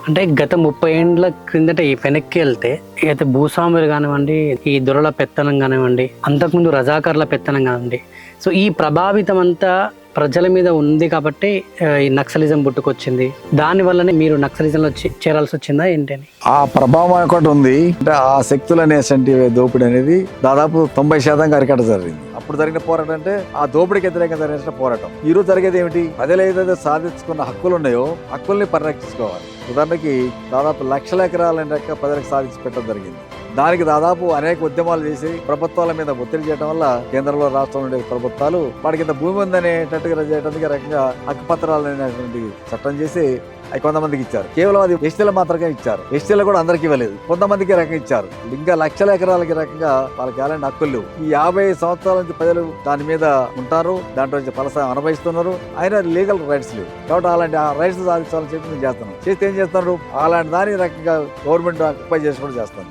అంటే గత 30 ఏండ్ల క్రిందట ఈ వెనక్కి వెళ్తే అయితే భూస్వాములు కానివ్వండి, ఈ దొరల పెత్తనం కానివ్వండి, అంతకుముందు రజాకార్ల పెత్తనం కానివ్వండి, సో ఈ ప్రభావితం అంతా ప్రజల మీద ఉంది కాబట్టి ఈ నక్సలిజం పుట్టుకొచ్చింది. దాని వల్లనే మీరు నక్సలిజంలో చేరాల్సి వచ్చిందా ఏంటని? ఆ ప్రభావం ఒకటి ఉంది. అంటే ఆ శక్తులు అనేటువంటి దోపిడీ అనేది దాదాపు 90% అరికట్ట జరిగింది. అప్పుడు జరిగిన పోరాటం అంటే ఆ దోపిడీకి వ్యతిరేకంగా జరిగిన పోరాటం. ఈ రోజు జరిగేది ఏమిటి? ప్రజలు ఏదైతే సాధించుకున్న హక్కులు ఉన్నాయో హక్కుల్ని పరిరక్షించుకోవాలి. ఉదాహరణకి దాదాపు లక్షల ఎకరాల ప్రజలకు సాధించి పెట్టడం జరిగింది. దానికి దాదాపు అనేక ఉద్యమాలు చేసి ప్రభుత్వాల మీద ఒత్తిడి చేయడం వల్ల కేంద్రంలో రాష్ట్రంలో ఉండే ప్రభుత్వాలు వాడికి ఇంత భూమి ఉందనేటట్టుగా చేయడానికి రకంగా హక్కు పత్రాలు అనేటువంటి చట్టం చేసి అవి కొంతమందికి ఇచ్చారు. కేవలం అది ఎస్టీలు మాత్రమే ఇచ్చారు. ఎస్టీలు కూడా అందరికి ఇవ్వలేదు, కొంతమందికి రకంగా ఇచ్చారు. ఇంకా లక్షల ఎకరాలకి రకంగా వాళ్ళకి ఎలాంటి హక్కులు. ఈ 50 సంవత్సరాల నుంచి ప్రజలు దాని మీద ఉంటారు, దాంట్లో నుంచి ఫలసాయం అనుభవిస్తున్నారు. అయినా లీగల్ రైట్స్ లేవు. కాబట్టి అలాంటి ఆ రైట్స్ సాధించాలని చెప్పి మేము చేస్తున్నాం. చేస్తే ఏం చేస్తున్నారు? అలాంటి దాని రకంగా గవర్నమెంట్ ఆక్యుపై చేసుకోవడం చేస్తాను.